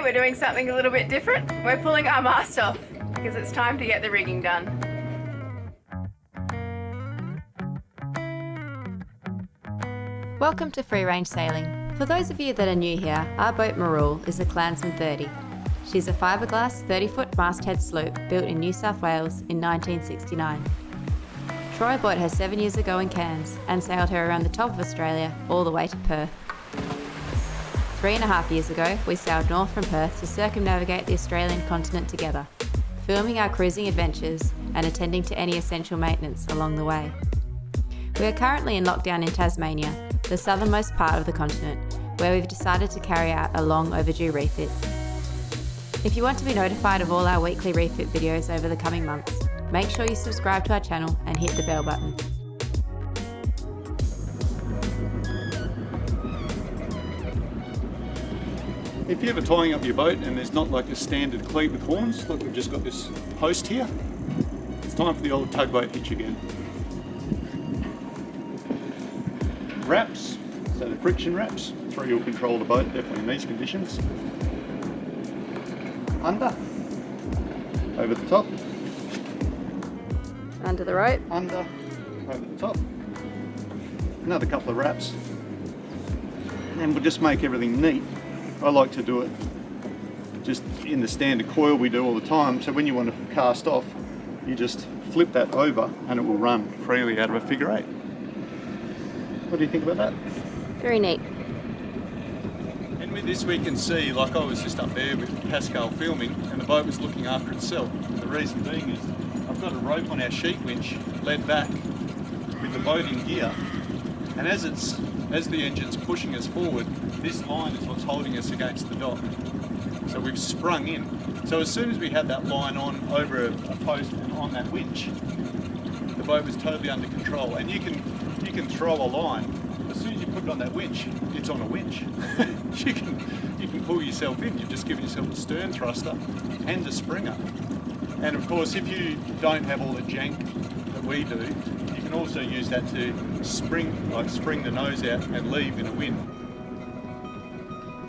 we're doing something a little bit different. We're pulling our mast off because it's time to get the rigging done. Welcome to Free Range Sailing. For those of you that are new here, our boat Mirrool is a Clansman 30. She's a fiberglass 30-foot masthead sloop built in New South Wales in 1969. Troy bought her 7 years ago in Cairns and sailed her around the top of Australia all the way to Perth. 3.5 years ago, we sailed north from Perth to circumnavigate the Australian continent together, filming our cruising adventures and attending to any essential maintenance along the way. We are currently in lockdown in Tasmania, the southernmost part of the continent, where we've decided to carry out a long overdue refit. If you want to be notified of all our weekly refit videos over the coming months, make sure you subscribe to our channel and hit the bell button. If you're ever tying up your boat and there's not like a standard cleat with horns, look, we've just got this post here. It's time for the old tugboat hitch again. Wraps, so the friction wraps, three will control the boat, definitely in these conditions. Under, over the top. Under the rope. Under, over the top. Another couple of wraps. And then we'll just make everything neat. I like to do it just in the standard coil we do all the time, so when you want to cast off, you just flip that over and it will run freely out of a figure eight. What do you think about that? Very neat. And with this we can see, like I was just up there with Pascale filming and the boat was looking after itself. And the reason being is I've got a rope on our sheet winch led back with the boat in gear, and as the engine's pushing us forward, this line is what's holding us against the dock. So we've sprung in. So as soon as we had that line on over a post and on that winch, the boat was totally under control. And you can throw a line. As soon as you put it on that winch, it's on a winch. you can pull yourself in. You've just given yourself a stern thruster and a springer. And of course, if you don't have all the jank that we do, you can also use that to spring the nose out and leave in a wind.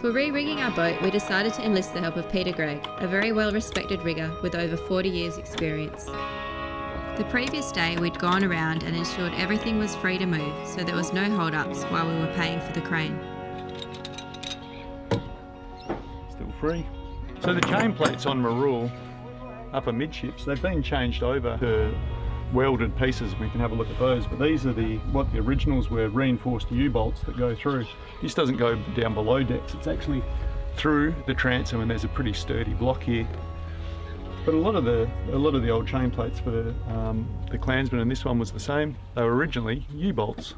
For re-rigging our boat, we decided to enlist the help of Peter Greig, a very well-respected rigger with over 40 years' experience. The previous day, we'd gone around and ensured everything was free to move, so there was no hold-ups while we were paying for the crane. Still free. So the chain plates on Mirrool, upper midships, they've been changed over to welded pieces. We can have a look at those, but these are what the originals were, reinforced U-bolts that go through. This doesn't go down below decks, it's actually through the transom, and there's a pretty sturdy block here. But a lot of the old chain plates for the Clansman, and this one was the same, they were originally U-bolts.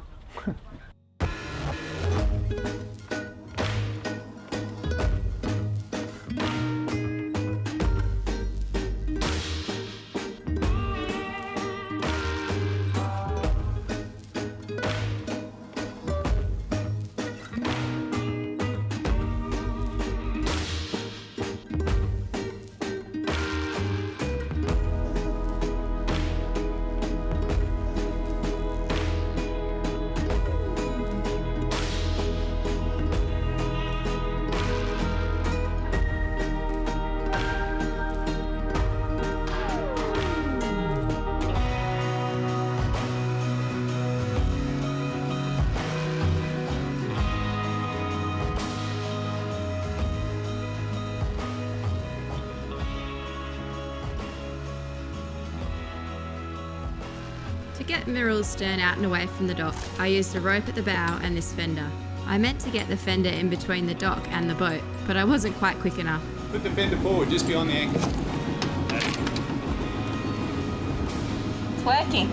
To get Mirrool's stern out and away from the dock, I used a rope at the bow and this fender. I meant to get the fender in between the dock and the boat, but I wasn't quite quick enough. Put the fender forward, just beyond the anchor. It's working.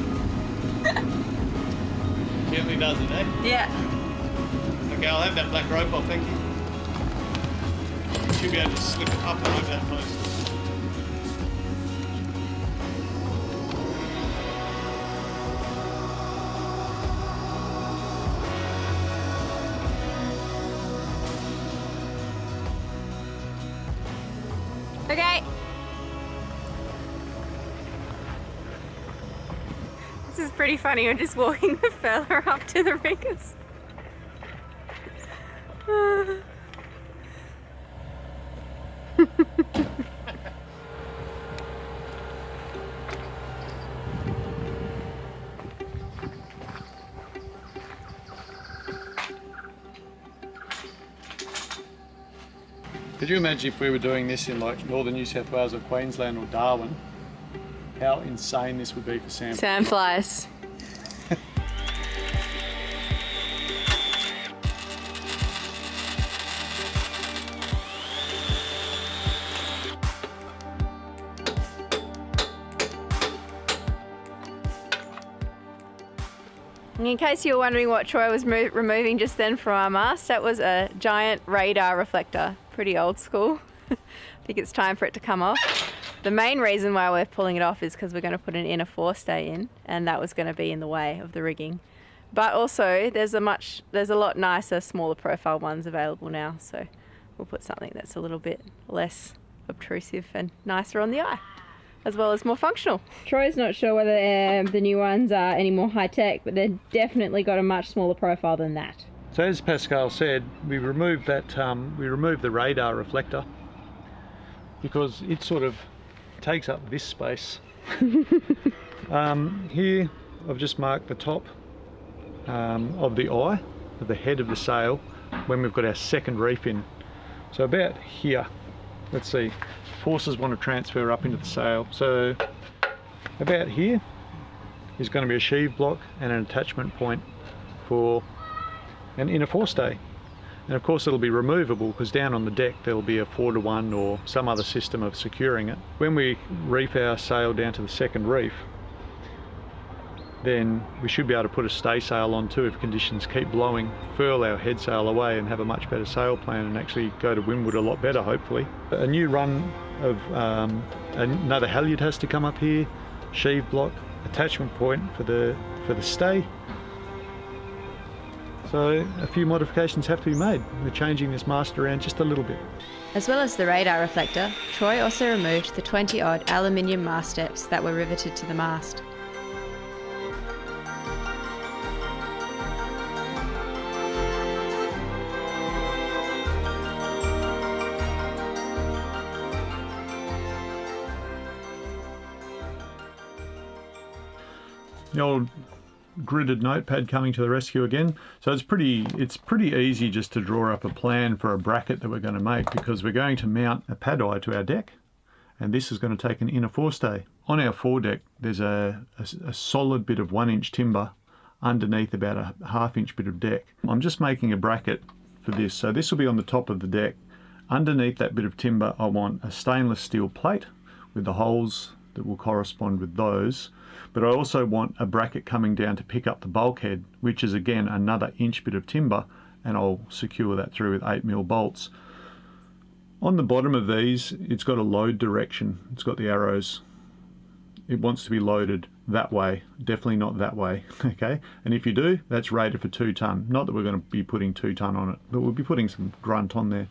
Gently does it, eh? Yeah. Okay, I'll have that black rope off, thank you. Should be able to slip it up and over that post. Okay. This is pretty funny. I'm just walking the furler up to the riggers. Could you imagine if we were doing this in like northern New South Wales or Queensland or Darwin? How insane this would be for sandflies. Sandflies. In case you were wondering what Troy was removing just then from our mast, that was a giant radar reflector. Pretty old school. I think it's time for it to come off. The main reason why we're pulling it off is because we're going to put an inner fore-stay in, and that was going to be in the way of the rigging. But also there's a lot nicer, smaller profile ones available now, so we'll put something that's a little bit less obtrusive and nicer on the eye, as well as more functional. Troy's not sure whether the new ones are any more high-tech, but they've definitely got a much smaller profile than that. So as Pascale said, we removed the radar reflector because it sort of takes up this space. Here I've just marked the top of the eye, of the head of the sail, when we've got our second reef in. So about here, let's see, forces want to transfer up into the sail. So about here is going to be a sheave block and an attachment point for an inner forestay. And of course it'll be removable because down on the deck there'll be a 4-to-1 or some other system of securing it. When we reef our sail down to the second reef, then we should be able to put a stay sail on too if conditions keep blowing, furl our head sail away and have a much better sail plan and actually go to windward a lot better, hopefully. A new run of another halyard has to come up here, sheave block, attachment point for the stay. So a few modifications have to be made. We're changing this mast around just a little bit. As well as the radar reflector, Troy also removed the 20-odd aluminium mast steps that were riveted to the mast. The old gridded notepad coming to the rescue again. So it's pretty easy just to draw up a plan for a bracket that we're going to make, because we're going to mount a pad eye to our deck, and this is going to take an inner forestay. On our foredeck there's a solid bit of 1-inch timber underneath about a 1/2-inch bit of deck. I'm just making a bracket for this, so this will be on the top of the deck. Underneath that bit of timber I want a stainless steel plate with the holes that will correspond with those. But I also want a bracket coming down to pick up the bulkhead, which is again another inch bit of timber, and I'll secure that through with 8mm bolts. On the bottom of these, it's got a load direction. It's got the arrows. It wants to be loaded that way, definitely not that way, okay? And if you do, that's rated for 2 ton. Not that we're going to be putting 2 ton on it, but we'll be putting some grunt on there.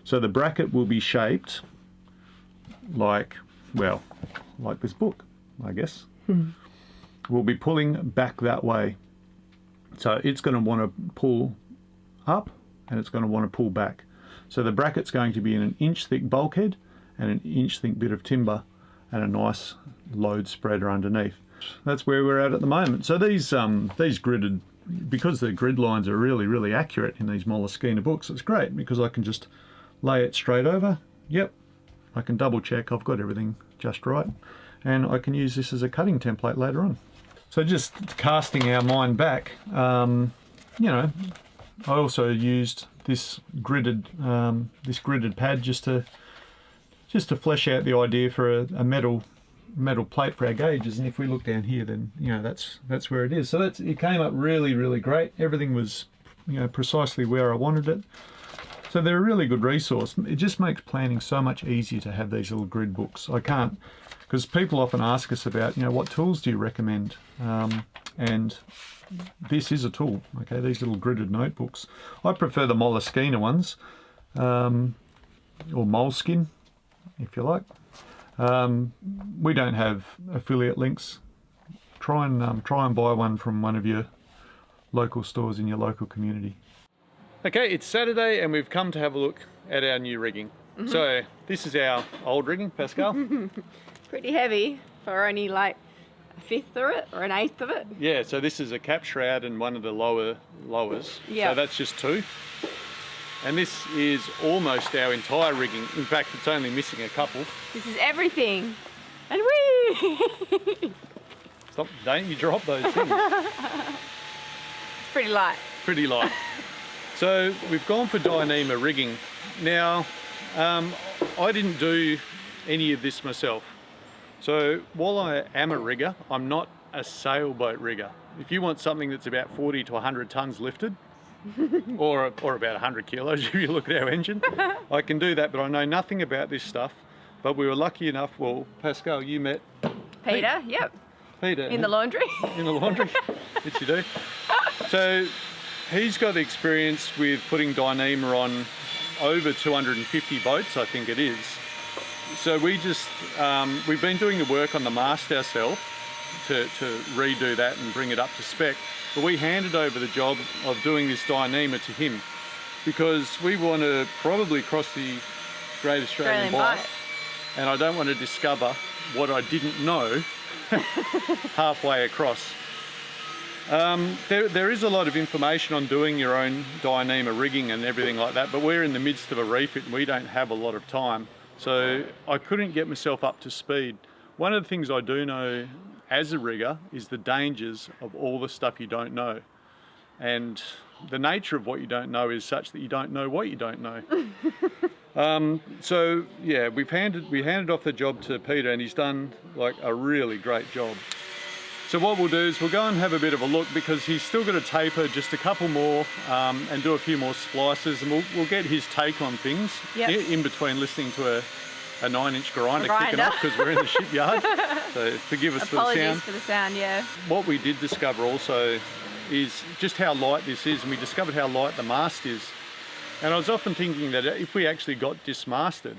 So the bracket will be shaped like, well, like this book, I guess. We'll be pulling back that way. So it's going to want to pull up and it's going to want to pull back. So the bracket's going to be in an 1-inch thick bulkhead and an 1-inch thick bit of timber and a nice load spreader underneath. That's where we're at the moment. So these gridded, because the grid lines are really accurate in these Moleskine books, it's great because I can just lay it straight over. Yep, I can double check I've got everything just right. And I can use this as a cutting template later on. So just casting our mind back, you know, I also used this gridded pad just to flesh out the idea for a metal plate for our gauges. And if we look down here, then you know that's where it is. So it came up really great. Everything was, you know, precisely where I wanted it. So they're a really good resource. It just makes planning so much easier to have these little grid books. I can't, because people often ask us about, you know, what tools do you recommend? And this is a tool, okay, these little gridded notebooks. I prefer the Moleskine ones, or Moleskine, if you like. We don't have affiliate links. Try and buy one from one of your local stores in your local community. Okay, it's Saturday and we've come to have a look at our new rigging. Mm-hmm. So this is our old rigging, Pascale. Pretty heavy for only like a 1/5 of it or an 1/8 of it. Yeah, so this is a cap shroud and one of the lowers. Yeah. So that's just 2. And this is almost our entire rigging. In fact, it's only missing a couple. This is everything. And whee! Stop, don't you drop those things. It's pretty light. Pretty light. So we've gone for Dyneema rigging. Now, I didn't do any of this myself. So while I am a rigger, I'm not a sailboat rigger. If you want something that's about 40 to 100 tonnes lifted, or about 100 kilos if you look at our engine, I can do that, but I know nothing about this stuff. But we were lucky enough, well, Pascale, you met Peter, yep. Peter. In the laundry. In the laundry, which you do. So he's got experience with putting Dyneema on over 250 boats, I think it is. So we just, we've been doing the work on the mast ourselves to redo that and bring it up to spec. But we handed over the job of doing this Dyneema to him because we want to probably cross the Great Australian Bight, and I don't want to discover what I didn't know halfway across. There is a lot of information on doing your own Dyneema rigging and everything like that, but we're in the midst of a refit and we don't have a lot of time. So I couldn't get myself up to speed. One of the things I do know as a rigger is the dangers of all the stuff you don't know. And the nature of what you don't know is such that you don't know what you don't know. So yeah, we handed off the job to Peter and he's done like a really great job. So what we'll do is we'll go and have a bit of a look because he's still got to taper just a couple more and do a few more splices, and we'll get his take on things in between listening to a 9-inch grinder kicking off because we're in the shipyard. So forgive us for the sound. Apologies for the sound, yeah. What we did discover also is just how light this is, and we discovered how light the mast is. And I was often thinking that if we actually got dismasted,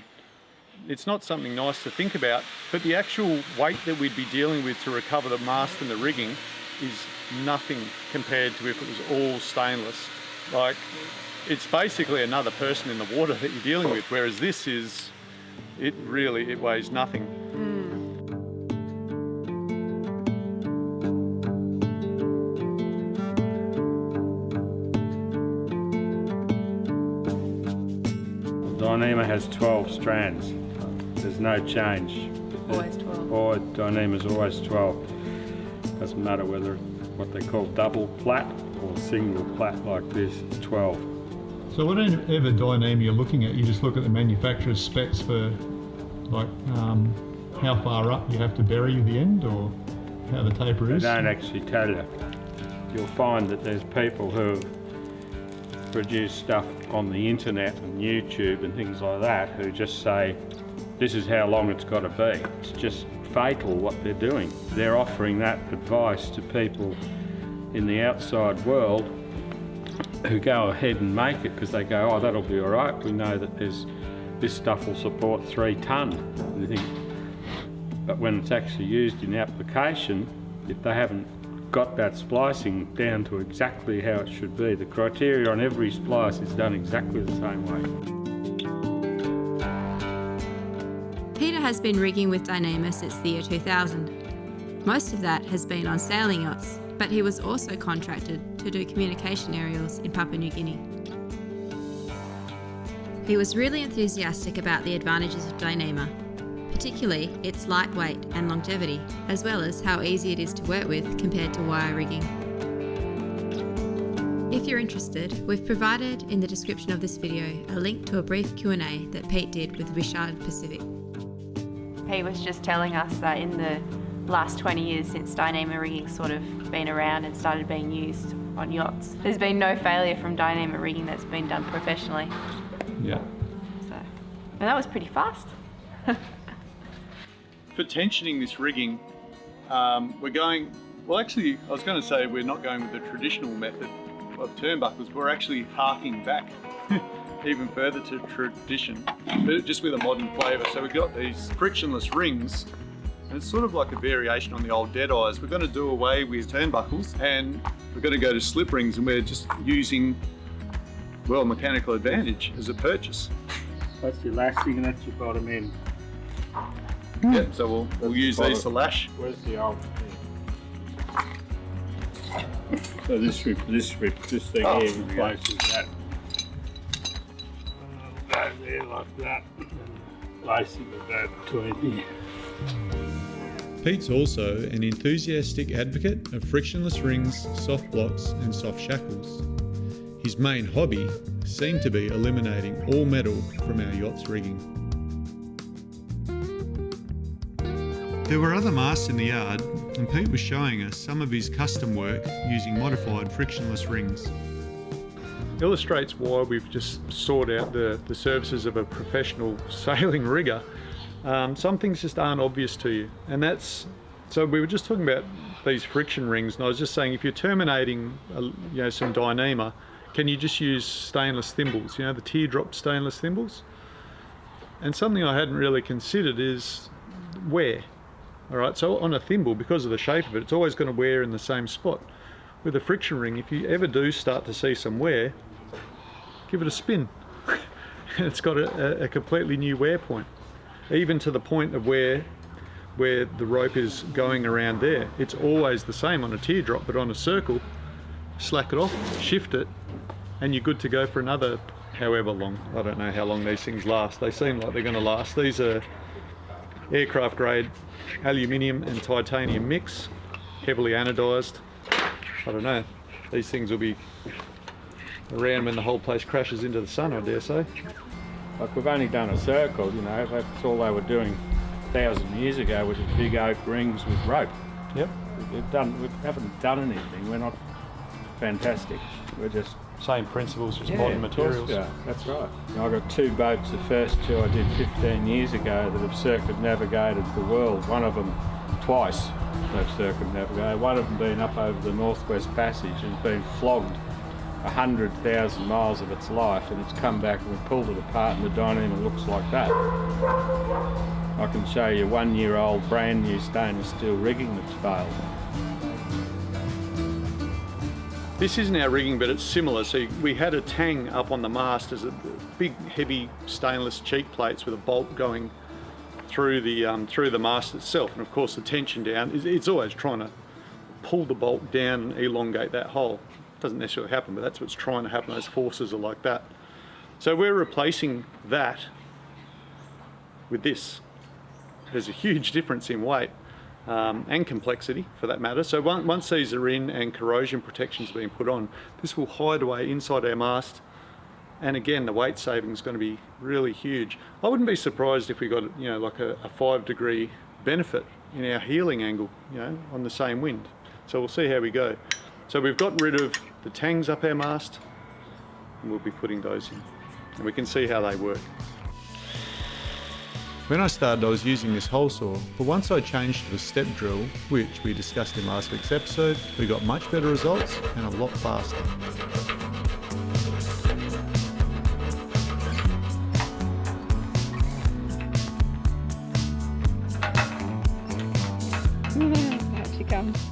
it's not something nice to think about, but the actual weight that we'd be dealing with to recover the mast and the rigging is nothing compared to if it was all stainless. Like, it's basically another person in the water that you're dealing with, whereas this is, it weighs nothing. Dyneema has 12 strands. There's no change. Always 12. Or Dyneema's always 12. Doesn't matter whether what they call double plat or single plat like this, it's 12. So whatever Dyneema you're looking at, you just look at the manufacturer's specs for like how far up you have to bury the end or how the taper is? They don't actually tell you. You'll find that there's people who have produced stuff on the internet and YouTube and things like that who just say, this is how long it's got to be. It's just fatal what they're doing. They're offering that advice to people in the outside world who go ahead and make it because they go, oh, that'll be all right. We know that this stuff will support 3 tonne. And you think, but when it's actually used in application, if they haven't got that splicing down to exactly how it should be, the criteria on every splice is done exactly the same way. Peter has been rigging with Dyneema since the year 2000. Most of that has been on sailing yachts, but he was also contracted to do communication aerials in Papua New Guinea. He was really enthusiastic about the advantages of Dyneema, particularly its lightweight and longevity, as well as how easy it is to work with compared to wire rigging. If you're interested, we've provided in the description of this video a link to a brief Q&A that Pete did with Richard Pacific. He was just telling us that in the last 20 years since Dyneema rigging's sort of been around and started being used on yachts, there's been no failure from Dyneema rigging that's been done professionally. Yeah. So, and that was pretty fast. For tensioning this rigging, we're going, well actually I was going to say we're not going with the traditional method of turnbuckles, we're actually harking back even further to tradition, but just with a modern flavour. So we've got these frictionless rings, and it's sort of like a variation on the old dead eyes. We're going to do away with turnbuckles and we're going to go to slip rings, and we're just using, well, mechanical advantage as a purchase. That's your lashing and that's your bottom end. Yep, so we'll use these to lash. Where's the old thing? So this thing here replaces that. Yeah, like that. And lacing the go between here. Pete's also an enthusiastic advocate of frictionless rings, soft blocks and soft shackles. His main hobby seemed to be eliminating all metal from our yacht's rigging. There were other masts in the yard, and Pete was showing us some of his custom work using modified frictionless rings. Illustrates why we've just sought out the services of a professional sailing rigger. Some things just aren't obvious to you, and that's, so we were just talking about these friction rings, and I was just saying if you're terminating some Dyneema, can you just use stainless thimbles, the teardrop stainless thimbles? And something I hadn't really considered is wear. All right, so on a thimble, because of the shape of it, it's always going to wear in the same spot. With a friction ring, if you ever do start to see some wear, give it a spin. And it's got a completely new wear point. Even to the point of where the rope is going around there. It's always the same on a teardrop, but on a circle, slack it off, shift it, and you're good to go for another however long. I don't know how long these things last. They seem like they're going to last. These are aircraft grade aluminium and titanium mix, heavily anodized. I don't know, these things will be around when the whole place crashes into the sun, I dare say. Like we've only done a circle, that's all they were doing 1,000 years ago, was big oak rings with rope. Yep. We haven't done anything, we're not fantastic, we're just... Same principles, just modern materials. Yeah, that's right. I got 2 boats, the first 2 I did 15 years ago that have circumnavigated the world. One of them twice they've circumnavigated. One of them been up over the Northwest Passage and been flogged 100,000 miles of its life, and it's come back and we've pulled it apart and the Dyneema looks like that. I can show you 1-year-old brand new stainless steel rigging that's failed. This isn't our rigging, but it's similar. So we had a tang up on the mast as a big, heavy stainless cheek plates with a bolt going through the mast itself. And of course, the tension down it's always trying to pull the bolt down and elongate that hole. It doesn't necessarily happen, but that's what's trying to happen. Those forces are like that. So we're replacing that with this. There's a huge difference in weight. And complexity for that matter. So once these are in and corrosion protection's been put on, this will hide away inside our mast, and again the weight saving is going to be really huge. I wouldn't be surprised if we got like a 5-degree benefit in our heeling angle on the same wind. So we'll see how we go. So we've got rid of the tangs up our mast, and we'll be putting those in, and we can see how they work. When I started, I was using this hole saw, but once I changed to the step drill, which we discussed in last week's episode, we got much better results and a lot faster. Out she comes.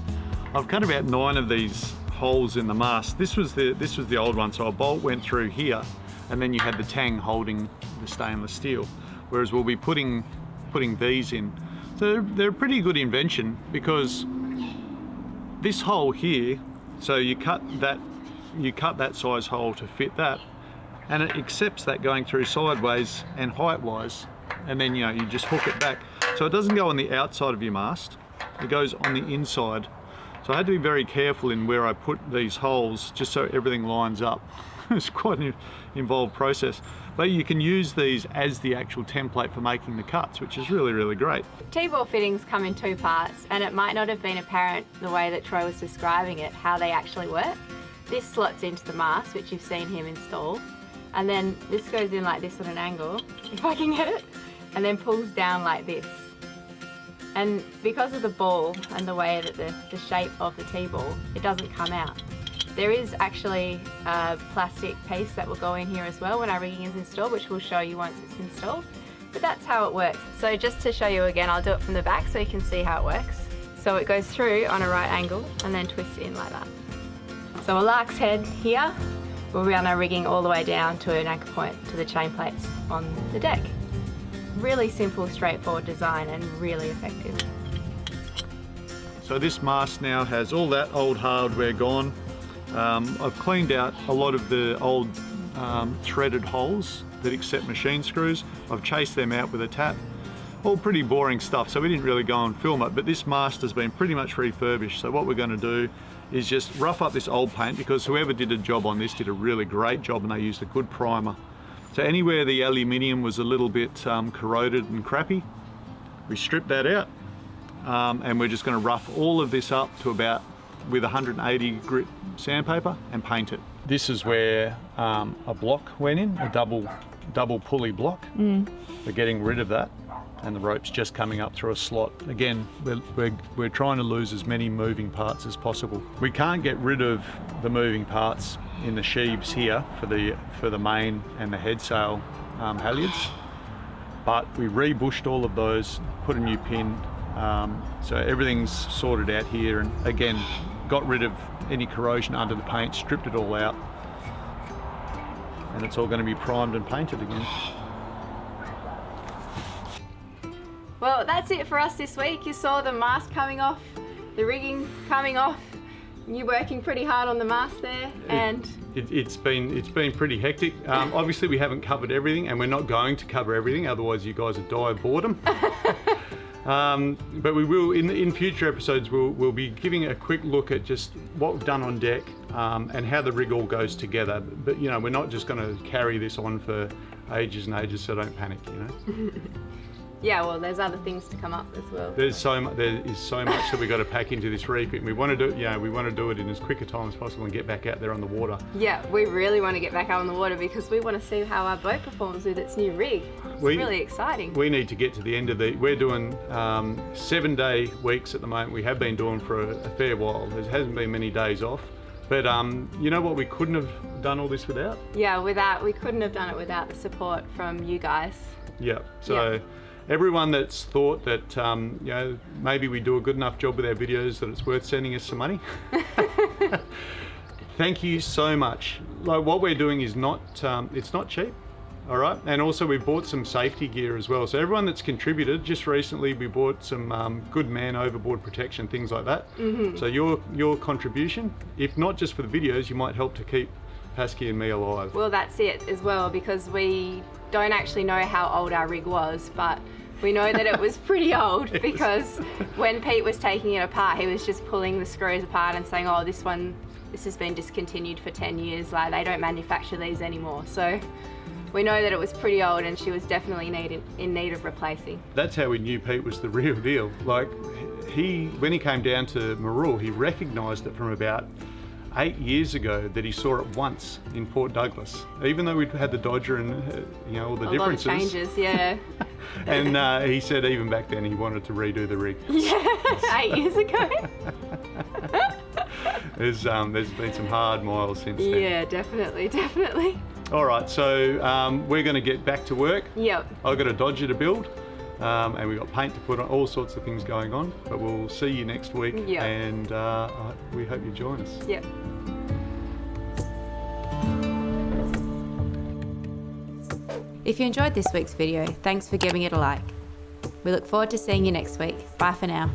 I've cut about 9 of these holes in the mast. This was the old one, so a bolt went through here, and then you had the tang holding the stainless steel. Whereas we'll be putting these in. So they're a pretty good invention, because this hole here, so you cut that size hole to fit that, and it accepts that going through sideways and height-wise, and then you just hook it back. So it doesn't go on the outside of your mast, it goes on the inside. So I had to be very careful in where I put these holes, just so everything lines up. It's quite an involved process. But you can use these as the actual template for making the cuts, which is really, really great. T-ball fittings come in 2 parts, and it might not have been apparent the way that Troy was describing it, how they actually work. This slots into the mast, which you've seen him install, and then this goes in like this on an angle, if I can get it, and then pulls down like this. And because of the ball and the way that the shape of the T-ball, it doesn't come out. There is actually a plastic piece that will go in here as well when our rigging is installed, which we'll show you once it's installed. But that's how it works. So just to show you again, I'll do it from the back so you can see how it works. So it goes through on a right angle and then twists in like that. So a lark's head here will run our rigging all the way down to an anchor point to the chain plates on the deck. Really simple, straightforward design and really effective. So this mast now has all that old hardware gone. I've cleaned out a lot of the old threaded holes that accept machine screws. I've chased them out with a tap. All pretty boring stuff, so we didn't really go and film it, but this mast has been pretty much refurbished. So what we're going to do is just rough up this old paint, because whoever did a job on this did a really great job and they used a good primer. So anywhere the aluminium was a little bit corroded and crappy, we stripped that out, and we're just going to rough all of this up to about with 180 grit sandpaper and paint it. This is where a block went in, a double pulley block. We're getting rid of that, and the rope's just coming up through a slot. Again, we're trying to lose as many moving parts as possible. We can't get rid of the moving parts in the sheaves here for the main and the head sail halyards, but we rebushed all of those, put a new pin, so everything's sorted out here, and again got rid of any corrosion under the paint, stripped it all out, and it's all going to be primed and painted again. Well, that's it for us this week. You saw the mast coming off, the rigging coming off, you working pretty hard on the mast there, and it's been pretty hectic. Obviously we haven't covered everything, and we're not going to cover everything, otherwise you guys would die of boredom. But we will, in future episodes, we'll be giving a quick look at just what we've done on deck, and how the rig all goes together. But you know, we're not just going to carry this on for ages and ages, so don't panic, you know. yeah, well, there's other things to come up as well. There is so much that we've got to pack into this refit. We want to do it in as quick a time as possible and get back out there on the water. Yeah, we really want to get back out on the water because we want to see how our boat performs with its new rig. It's really exciting. We need to get to the end of we're doing 7-day weeks at the moment. We have been doing for a fair while. There hasn't been many days off. But you know what we couldn't have done all this without? Yeah, we couldn't have done it without the support from you guys. Yeah, so everyone that's thought that you know, maybe we do a good enough job with our videos that it's worth sending us some money. Thank you so much. Like, what we're doing is not, it's not cheap. All right, and also we bought some safety gear as well. So everyone that's contributed, just recently we bought some good man overboard protection, things like that. So your contribution, if not just for the videos, you might help to keep Pascale and me alive. Well, that's it as well, because we don't actually know how old our rig was, but we know that it was pretty old because when Pete was taking it apart, he was just pulling the screws apart and saying, oh, this has been discontinued for 10 years, like they don't manufacture these anymore. So we know that it was pretty old and she was definitely in need of replacing. That's how we knew Pete was the real deal. Like, when he came down to Mirrool, he recognised it from about 8 years ago that he saw it once in Port Douglas. Even though we'd had the Dodger and you know, all the differences. A lot of changes, yeah. And he said even back then he wanted to redo the rig. Yeah, 8 years ago. There's been some hard miles since then. Yeah, definitely. All right, so we're going to get back to work. Yep. I've got a Dodger to build, and we've got paint to put on, all sorts of things going on. But we'll see you next week, and we hope you join us. Yep. If you enjoyed this week's video, thanks for giving it a like. We look forward to seeing you next week. Bye for now.